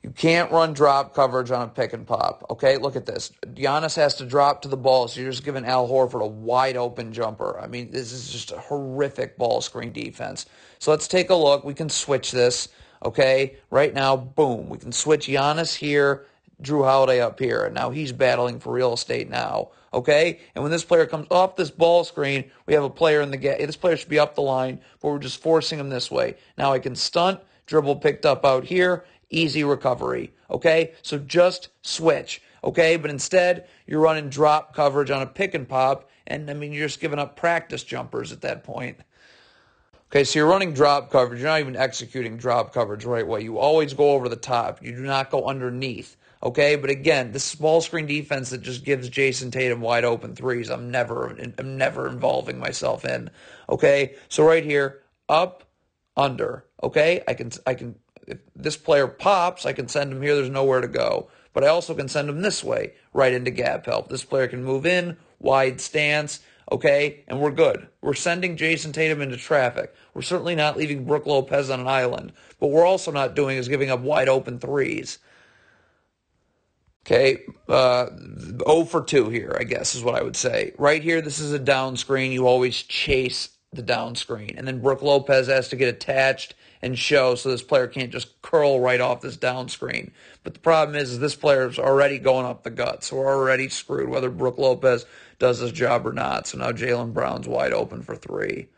You can't run drop coverage on a pick and pop. Okay, look at this. Giannis has to drop to the ball, so you're just giving Al Horford a wide open jumper. I mean, this is just a horrific ball screen defense. So let's take a look. We can switch this. Okay, right now, boom. We can switch Giannis here, Drew Holiday up here. And now he's battling for real estate now. Okay, and when this player comes off this ball screen, we have a player in the gap. This player should be up the line, but we're just forcing him this way. Now I can stunt, dribble picked up out here. Easy recovery, okay? So just switch, okay? But instead, you're running drop coverage on a pick and pop, and, I mean, you're just giving up practice jumpers at that point. Okay, so you're running drop coverage. You're not even executing drop coverage the right way. You always go over the top. You do not go underneath, okay? But again, this small screen defense that just gives Jason Tatum wide open threes, I'm never involving myself in, okay? So right here, up, under, okay? I can if this player pops, I can send him here. There's nowhere to go. But I also can send him this way, right into gap help. This player can move in, wide stance, okay, and we're good. We're sending Jason Tatum into traffic. We're certainly not leaving Brook Lopez on an island. But what we're also not doing is giving up wide open threes. Okay, 0 for 2 here, I guess, is what I would say. Right here, this is a down screen. You always chase the down screen. And then Brook Lopez has to get attached and show so this player can't just curl right off this down screen. But the problem is this player is already going up the gut, so we're already screwed whether Brook Lopez does his job or not. So now Jaylen Brown's wide open for 3.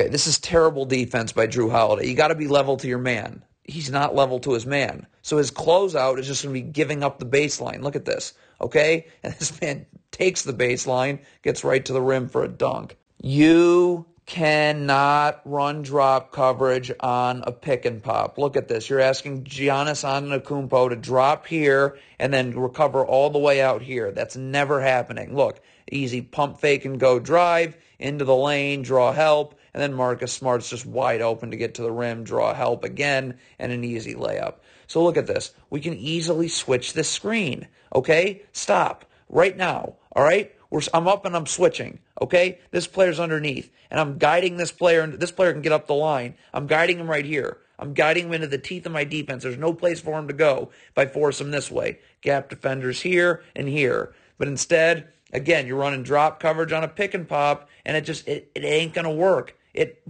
Okay, this is terrible defense by Drew Holiday. You got to be level to your man. He's not level to his man. So his closeout is just going to be giving up the baseline. Look at this, okay? And this man takes the baseline, gets right to the rim for a dunk. You cannot run drop coverage on a pick and pop. Look at this. You're asking Giannis Antetokounmpo to drop here and then recover all the way out here. That's never happening. Look, easy pump fake and go drive into the lane, draw help, and then Marcus Smart's just wide open to get to the rim, draw help again, and an easy layup. So look at this. We can easily switch this screen. Okay? Stop. Right now. All right? I'm up and I'm switching, okay? This player's underneath, and I'm guiding this player, and this player can get up the line. I'm guiding him right here. I'm guiding him into the teeth of my defense. There's no place for him to go if I force him this way. Gap defenders here and here. But instead, again, you're running drop coverage on a pick and pop, and it ain't going to work. It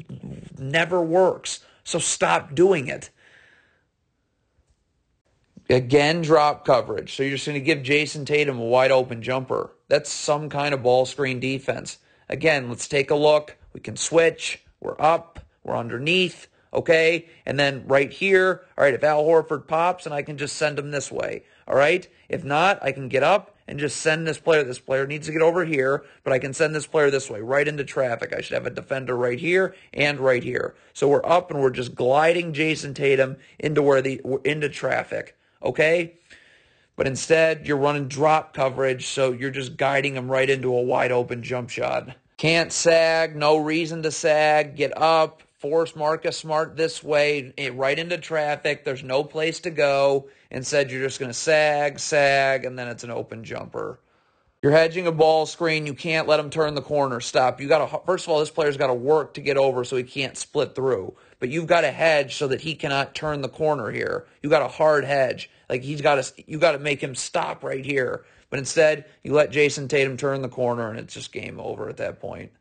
never works. So stop doing it. Again, drop coverage. So you're just going to give Jason Tatum a wide open jumper. That's some kind of ball screen defense. Again, let's take a look. We can switch. We're up. We're underneath. Okay? And then right here, all right, if Al Horford pops, and I can just send him this way. All right? If not, I can get up and just send this player. This player needs to get over here, but I can send this player this way, right into traffic. I should have a defender right here and right here. So we're up and we're just gliding Jason Tatum into traffic. Okay? But instead, you're running drop coverage, so you're just guiding him right into a wide open jump shot. Can't sag, no reason to sag, get up, force Marcus Smart this way, right into traffic, there's no place to go. Instead, you're just going to sag, and then it's an open jumper. You're hedging a ball screen, you can't let him turn the corner, stop. First of all, this player's got to work to get over so he can't split through. But you've got to hedge so that he cannot turn the corner here. You got a hard hedge. Like you got to make him stop right here. But instead, you let Jason Tatum turn the corner, and it's just game over at that point.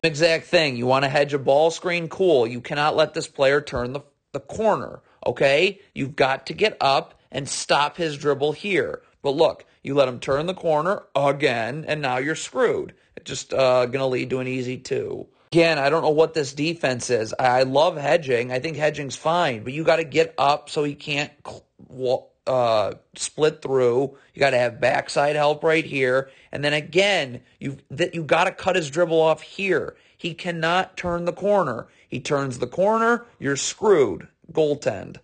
Exact thing. You want to hedge a ball screen? Cool. You cannot let this player turn the corner, okay? You've got to get up and stop his dribble here. But look, you let him turn the corner again, and now you're screwed. It's just going to lead to an easy 2. Again, I don't know what this defense is. I love hedging. I think hedging's fine, but you got to get up so he can't split through. You got to have backside help right here, and then again, you got to cut his dribble off here. He cannot turn the corner. He turns the corner, you're screwed. Goaltend.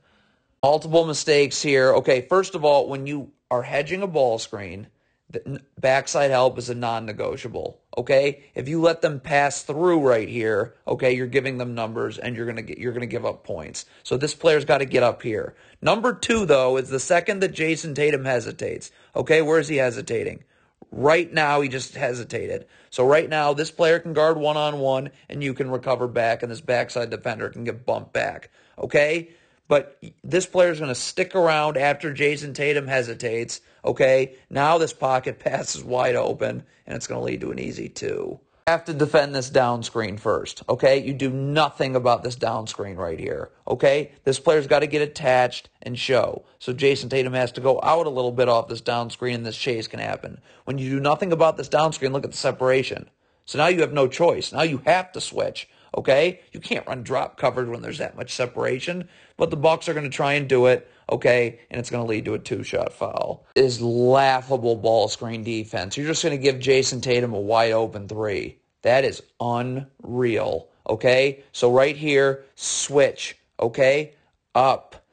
Multiple mistakes here. Okay, first of all, when you are hedging a ball screen, the backside help is a non-negotiable, okay? If you let them pass through right here, okay, you're giving them numbers and you're going to give up points. So this player's got to get up here. Number 2 though is the second that Jason Tatum hesitates. Okay, where is he hesitating? Right now he just hesitated. So right now this player can guard one-on-one and you can recover back and this backside defender can get bumped back. Okay? But this player is going to stick around after Jason Tatum hesitates, okay? Now this pocket pass is wide open, and it's going to lead to an easy 2. You have to defend this down screen first, okay? You do nothing about this down screen right here, okay? This player's got to get attached and show. So Jason Tatum has to go out a little bit off this down screen, and this chase can happen. When you do nothing about this down screen, look at the separation. So now you have no choice. Now you have to switch, okay? You can't run drop coverage when there's that much separation, but the Bucks are going to try and do it, okay, and it's going to lead to a 2-shot foul. It is laughable ball screen defense. You're just going to give Jason Tatum a wide open 3. That is unreal, okay? So right here, switch, okay? Up,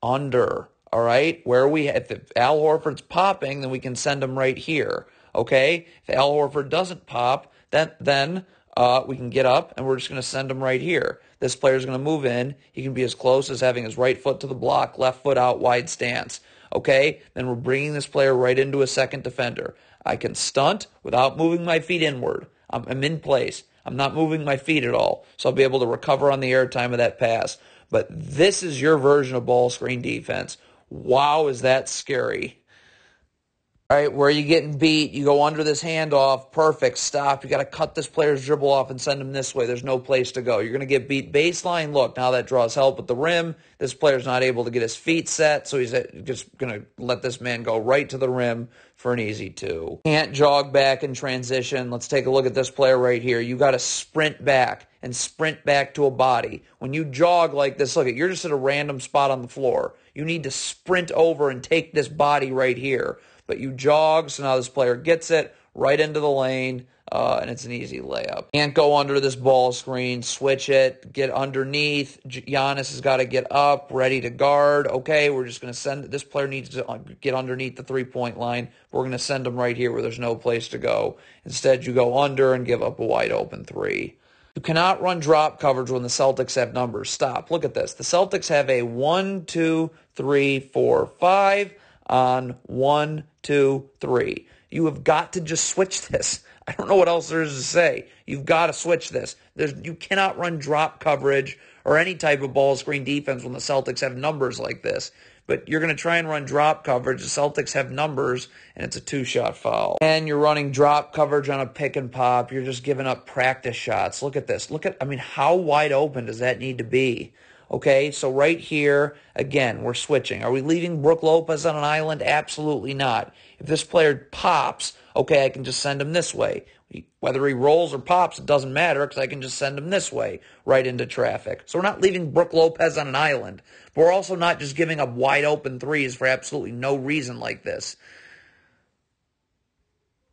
under, all right? If Al Horford's popping, then we can send him right here, okay? If Al Horford doesn't pop, then we can get up, and we're just going to send him right here. This player's going to move in. He can be as close as having his right foot to the block, left foot out, wide stance. Okay? Then we're bringing this player right into a second defender. I can stunt without moving my feet inward. I'm in place. I'm not moving my feet at all. So I'll be able to recover on the airtime of that pass. But this is your version of ball screen defense. Wow, is that scary. All right, where are you getting beat? You go under this handoff. Perfect. Stop. You got to cut this player's dribble off and send him this way. There's no place to go. You're going to get beat baseline. Look, now that draws help at the rim. This player's not able to get his feet set, so he's just going to let this man go right to the rim for an easy 2. Can't jog back in transition. Let's take a look at this player right here. You got to sprint back and sprint back to a body. When you jog like this, look, you're just at a random spot on the floor. You need to sprint over and take this body right here. But you jog, so now this player gets it right into the lane, and it's an easy layup. Can't go under this ball screen. Switch it. Get underneath. Giannis has got to get up, ready to guard. Okay, we're just going to send this player needs to get underneath the three-point line. We're going to send him right here where there's no place to go. Instead, you go under and give up a wide open 3. You cannot run drop coverage when the Celtics have numbers. Stop. Look at this. The Celtics have a 1, 2, 3, 4, 5 on 1, 2, 3. You have got to just switch this. I don't know what else there is to say. You've got to switch this. You cannot run drop coverage or any type of ball screen defense when the Celtics have numbers like this. But you're going to try and run drop coverage. The Celtics have numbers, and it's a 2-shot foul. And you're running drop coverage on a pick and pop. You're just giving up practice shots. Look at this. How wide open does that need to be? Okay, so right here, again, we're switching. Are we leaving Brook Lopez on an island? Absolutely not. If this player pops, okay, I can just send him this way. Whether he rolls or pops, it doesn't matter because I can just send him this way, right into traffic. So we're not leaving Brook Lopez on an island. But we're also not just giving up wide open 3s for absolutely no reason like this.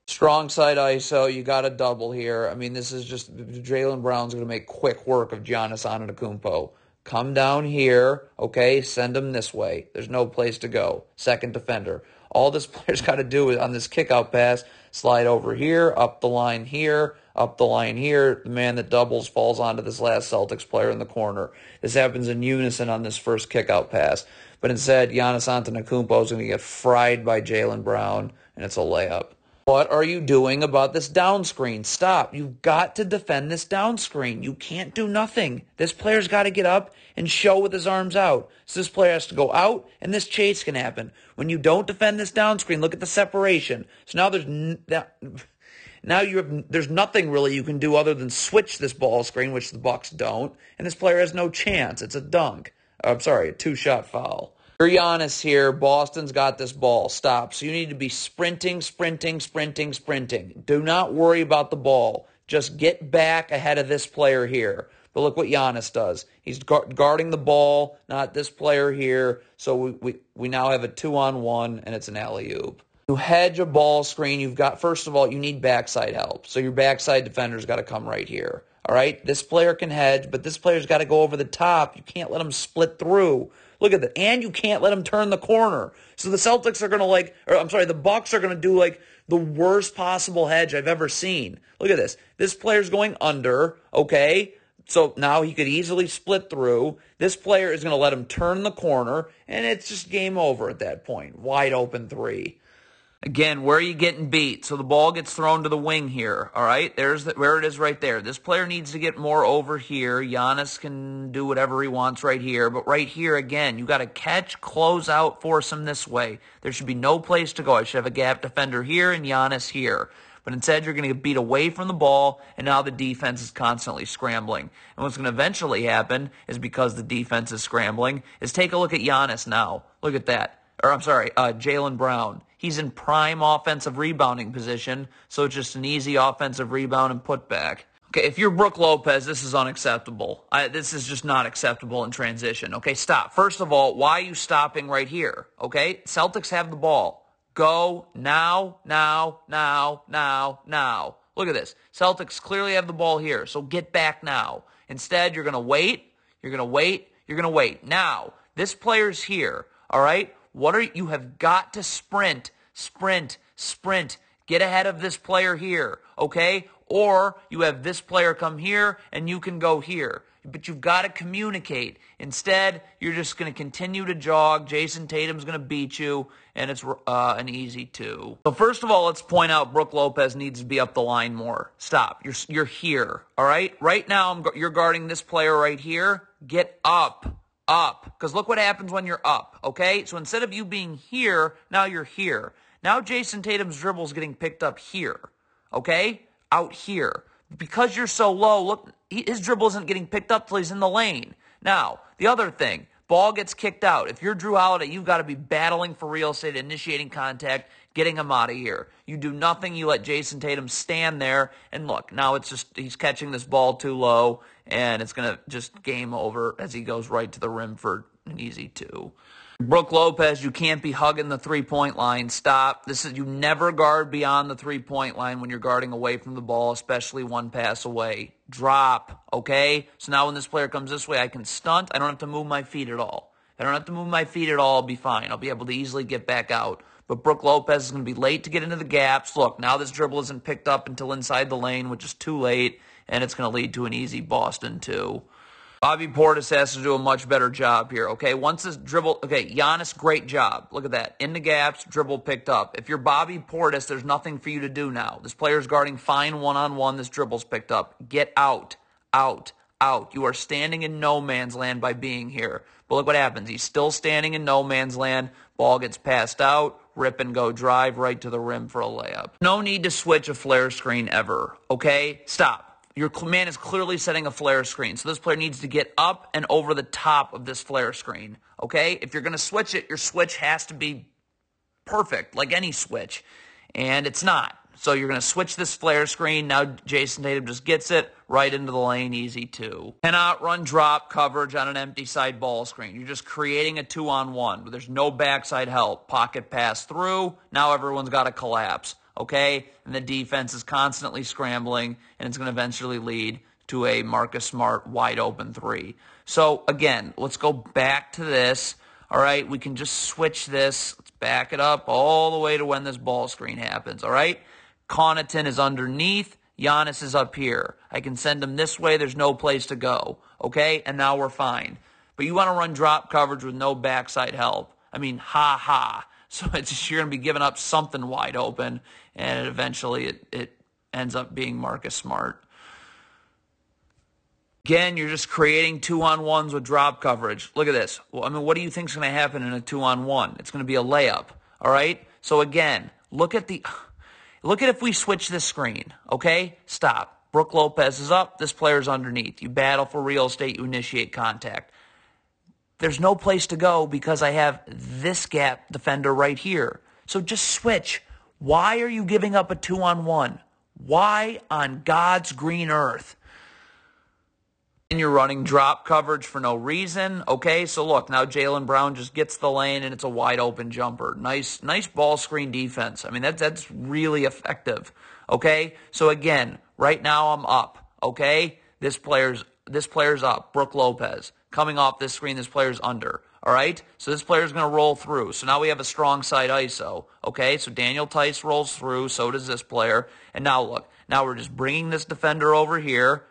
Strong side ISO, you got a double here. This is just, Jaylen Brown's going to make quick work of Giannis Antetokounmpo. Come down here, okay, send him this way. There's no place to go. Second defender. All this player's got to do is on this kickout pass, slide over here, up the line here, up the line here. The man that doubles falls onto this last Celtics player in the corner. This happens in unison on this first kickout pass. But instead, Giannis Antetokounmpo is going to get fried by Jaylen Brown, and it's a layup. What are you doing about this down screen? Stop. You've got to defend this down screen. You can't do nothing. This player's got to get up and show with his arms out. So this player has to go out, and this chase can happen. When you don't defend this down screen, look at the separation. So now there's nothing really you can do other than switch this ball screen, which the Bucks don't, and this player has no chance. It's a dunk. A 2-shot foul. You're Giannis here. Boston's got this ball. Stop. So you need to be sprinting. Do not worry about the ball. Just get back ahead of this player here. But look what Giannis does. He's guarding the ball, not this player here. So we now have a 2-on-1, and it's an alley-oop. You hedge a ball screen. First of all, you need backside help. So your backside defender's got to come right here. All right? This player can hedge, but this player's got to go over the top. You can't let him split through. Look at that. And you can't let him turn the corner. So the Celtics are going to the Bucks are going to do the worst possible hedge I've ever seen. Look at this. This player's going under, okay? So now he could easily split through. This player is going to let him turn the corner, and it's just game over at that point. Wide open 3. Again, where are you getting beat? So the ball gets thrown to the wing here, all right? Where it is right there. This player needs to get more over here. Giannis can do whatever he wants right here. But right here, again, you got to catch, close out, force him this way. There should be no place to go. I should have a gap defender here and Giannis here. But instead, you're going to get beat away from the ball, and now the defense is constantly scrambling. And what's going to eventually happen is, because the defense is scrambling, is take a look at Giannis now. Look at that. Or I'm sorry, Jaylen Brown. He's in prime offensive rebounding position, so it's just an easy offensive rebound and putback. Okay, if you're Brook Lopez, this is unacceptable. This is just not acceptable in transition. Okay, stop. First of all, why are you stopping right here? Okay, Celtics have the ball. Go now, now, now, now, now. Look at this. Celtics clearly have the ball here, so get back now. Instead, you're going to wait, you're going to wait, you're going to wait. Now, this player's here, all right? You have got to sprint, sprint, sprint. Get ahead of this player here, okay? Or you have this player come here and you can go here. But you've got to communicate. Instead, you're just going to continue to jog. Jason Tatum's going to beat you, and it's an easy 2. So first of all, let's point out Brook Lopez needs to be up the line more. Stop. You're here, all right? Right now, you're guarding this player right here. Get up. Up, because look what happens when you're up, okay? So instead of you being here, now you're here. Now Jason Tatum's dribble is getting picked up here, okay? Out here. Because you're so low, look, his dribble isn't getting picked up till he's in the lane. Now, the other thing, ball gets kicked out. If you're Drew Holiday, you've got to be battling for real estate, initiating contact, getting him out of here. You do nothing. You let Jason Tatum stand there, and look, now it's just he's catching this ball too low, and it's going to just game over as he goes right to the rim for an easy 2. Brook Lopez, you can't be hugging the three-point line. Stop. You never guard beyond the three-point line when you're guarding away from the ball, especially one pass away. Drop, okay? So now when this player comes this way, I can stunt. I don't have to move my feet at all. If I don't have to move my feet at all, I'll be fine. I'll be able to easily get back out. But Brook Lopez is going to be late to get into the gaps. Look, now this dribble isn't picked up until inside the lane, which is too late, and it's going to lead to an easy Boston 2. Bobby Portis has to do a much better job here, okay? Once this dribble, okay, Giannis, great job. Look at that. In the gaps, dribble picked up. If you're Bobby Portis, there's nothing for you to do now. This player's guarding fine one-on-one. This dribble's picked up. Get out, out, out. You are standing in no man's land by being here. But look what happens. He's still standing in no man's land. Ball gets passed out. Rip and go drive right to the rim for a layup. No need to switch a flare screen ever, okay? Stop. Your man is clearly setting a flare screen, so this player needs to get up and over the top of this flare screen, okay? If you're going to switch it, your switch has to be perfect, like any switch, and it's not. So you're going to switch this flare screen. Now Jason Tatum just gets it right into the lane, easy 2. Cannot run drop coverage on an empty side ball screen. You're just creating a 2-on-1. There's no backside help. Pocket pass through. Now everyone's got to collapse. Okay, and the defense is constantly scrambling, and it's going to eventually lead to a Marcus Smart wide open 3. So, again, let's go back to this. All right, we can just switch this. Let's back it up all the way to when this ball screen happens. All right, Connaughton is underneath. Giannis is up here. I can send him this way. There's no place to go. Okay, and now we're fine. But you want to run drop coverage with no backside help. I mean, ha. So you're going to be giving up something wide open, and eventually it ends up being Marcus Smart. Again, you're just creating 2-on-1s with drop coverage. Look at this. Well, I mean, what do you think is going to happen in a 2-on-1? It's going to be a layup, all right? So again, look at if we switch this screen, okay? Stop. Brook Lopez is up. This player's underneath. You battle for real estate. You initiate contact. There's no place to go because I have this gap defender right here. So just switch. Why are you giving up a 2-on-1? Why on God's green earth? And you're running drop coverage for no reason. Okay, so look, now Jaylen Brown just gets the lane and it's a wide open jumper. Nice ball screen defense. I mean, that's really effective. Okay, so again, right now I'm up. Okay, this player's up. Brook Lopez. Coming off this screen, this player's under. All right? So this player's going to roll through. So now we have a strong side ISO. Okay? So Daniel Tice rolls through. So does this player. And now look. Now we're just bringing this defender over here.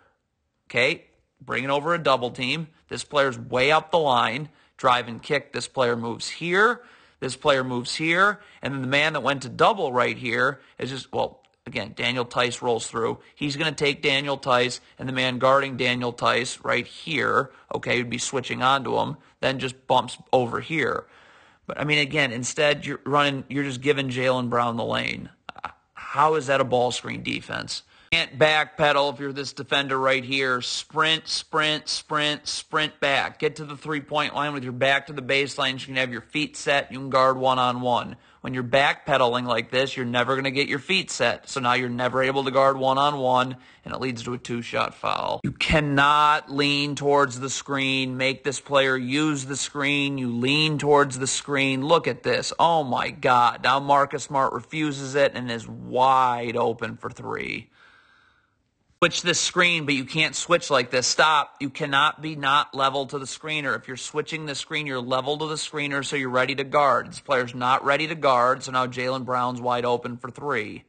Okay? Bringing over a double team. This player's way up the line. Drive and kick. This player moves here. This player moves here, and then the man that went to double right here is just, well, again, Daniel Tice rolls through. He's going to take Daniel Tice, and the man guarding Daniel Tice right here, okay, would be switching onto him, then just bumps over here. But, I mean, again, instead you're just giving Jaylen Brown the lane. How is that a ball screen defense? Can't backpedal if you're this defender right here. Sprint, sprint, sprint, sprint back. Get to the three-point line with your back to the baseline. You can have your feet set. You can guard one-on-one. When you're backpedaling like this, you're never going to get your feet set. So now you're never able to guard one-on-one, and it leads to a two-shot foul. You cannot lean towards the screen. Make this player use the screen. You lean towards the screen. Look at this. Oh, my God. Now Marcus Smart refuses it and is wide open for three. Switch this screen, but you can't switch like this. Stop. You cannot be not level to the screener. If you're switching the screen, you're level to the screener, so you're ready to guard. This player's not ready to guard, so now Jaylen Brown's wide open for three.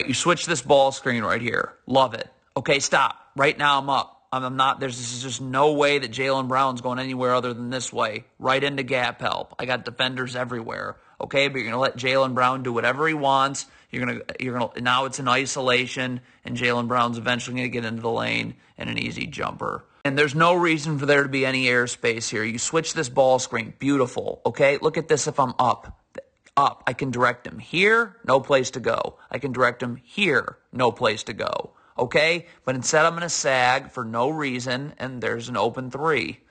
You switch this ball screen right here. Love it. Okay, stop. Right now I'm up. I'm not. There's just no way that Jaylen Brown's going anywhere other than this way. Right into gap help. I got defenders everywhere. Okay, but you're gonna let Jaylen Brown do whatever he wants. You're gonna. Now it's in isolation, and Jaylen Brown's eventually gonna get into the lane and an easy jumper. And there's no reason for there to be any airspace here. You switch this ball screen. Beautiful. Okay, look at this. If I'm up, I can direct him here. No place to go. I can direct him here. No place to go. Okay, but instead I'm gonna sag for no reason, and there's an open three.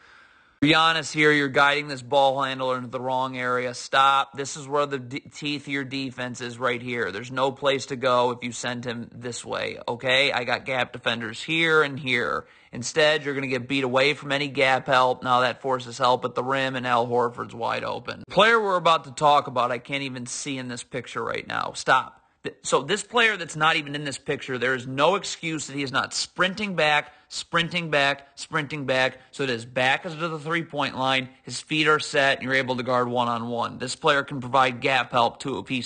Giannis here, you're guiding this ball handler into the wrong area. Stop. This is where the teeth of your defense is right here. There's no place to go if you send him this way, okay? I got gap defenders here and here. Instead, you're going to get beat away from any gap help. Now that forces help at the rim, and Al Horford's wide open. The player we're about to talk about, I can't even see in this picture right now. Stop. So this player that's not even in this picture, there is no excuse that he is not sprinting back, sprinting back, sprinting back, so that his back is to the three-point line, his feet are set, and you're able to guard one-on-one. This player can provide gap help, too, if he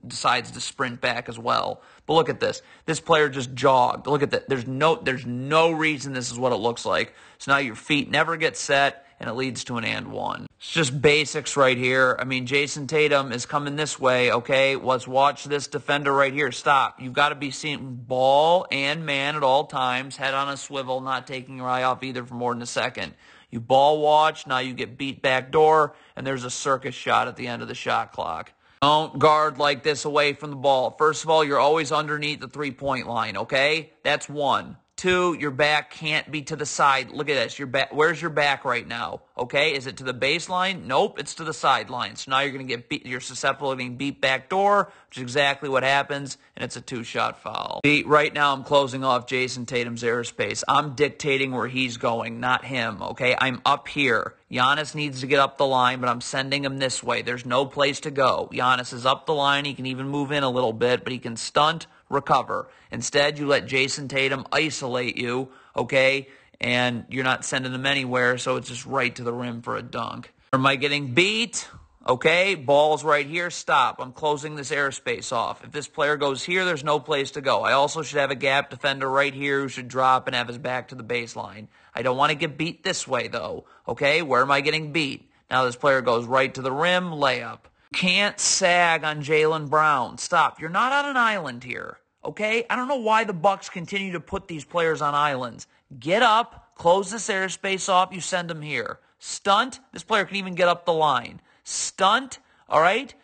decides to sprint back as well. But look at this. This player just jogged. Look at that. There's no reason this is what it looks like. So now your feet never get set, and it leads to an and one. It's just basics right here. I mean, Jason Tatum is coming this way, okay? Let's watch this defender right here. Stop. You've got to be seeing ball and man at all times, head on a swivel, not taking your eye off either for more than a second. You ball watch, now you get beat back door, and there's a circus shot at the end of the shot clock. Don't guard like this away from the ball. First of all, you're always underneath the three-point line, okay? That's one. Two, your back can't be to the side. Look at this. Your back. Where's your back right now? Okay, is it to the baseline? Nope, it's to the sideline. So now you're going to get beat. You're susceptible to being beat back door, which is exactly what happens, and it's a two-shot foul. See, right now I'm closing off Jason Tatum's airspace. I'm dictating where he's going, not him, okay? I'm up here. Giannis needs to get up the line, but I'm sending him this way. There's no place to go. Giannis is up the line. He can even move in a little bit, but he can stunt, recover. Instead, you let Jason Tatum isolate you, okay, and you're not sending him anywhere, so it's just right to the rim for a dunk. Am I getting beat? Okay, ball's right here. Stop. I'm closing this airspace off. If this player goes here, there's no place to go. I also should have a gap defender right here who should drop and have his back to the baseline. I don't want to get beat this way, though. Okay, where am I getting beat? Now this player goes right to the rim, layup. Can't sag on Jaylen Brown. Stop. You're not on an island here, okay? I don't know why the Bucks continue to put these players on islands. Get up, close this airspace off, you send them here. Stunt, this player can even get up the line. Stunt, all right?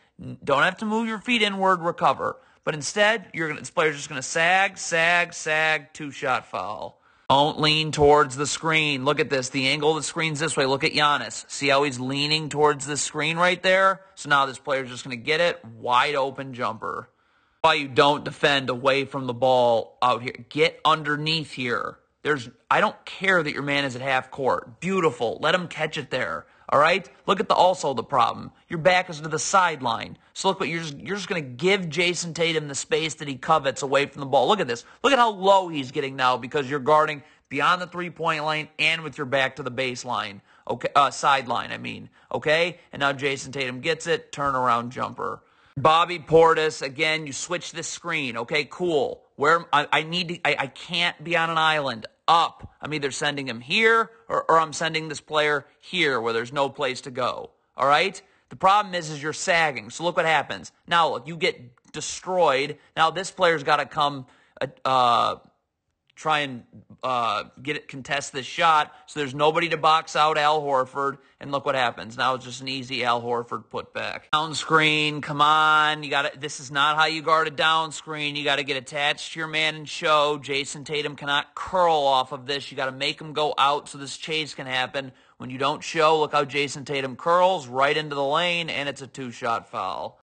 Don't have to move your feet inward, recover. But instead, this player's just going to sag, two-shot foul. Don't lean towards the screen. Look at this. The angle of the screen's this way. Look at Giannis. See how he's leaning towards the screen right there? So now this player's just going to get it. Wide open jumper. Why you don't defend away from the ball out here. Get underneath here. I don't care that your man is at half court. Beautiful. Let him catch it there. All right? Look at the problem. Your back is to the sideline. So look what you're just going to give Jason Tatum the space that he covets away from the ball. Look at this. Look at how low he's getting now because you're guarding beyond the three-point line and with your back to the baseline. Okay, sideline, I mean. Okay? And now Jason Tatum gets it. Turnaround jumper. Bobby Portis, again, you switch this screen. Okay, cool. I can't be on an island. Up. I'm either sending him here or I'm sending this player here where there's no place to go. All right? The problem is you're sagging. So look what happens. Now, look, you get destroyed. Now this player's got to come try and contest this shot. So there's nobody to box out Al Horford. And look what happens. Now it's just an easy Al Horford putback. Down screen, come on. This is not how you guard a down screen. You got to get attached to your man and show. Jason Tatum cannot curl off of this. You got to make him go out so this chase can happen. When you don't show, look how Jason Tatum curls right into the lane, and it's a 2-shot foul.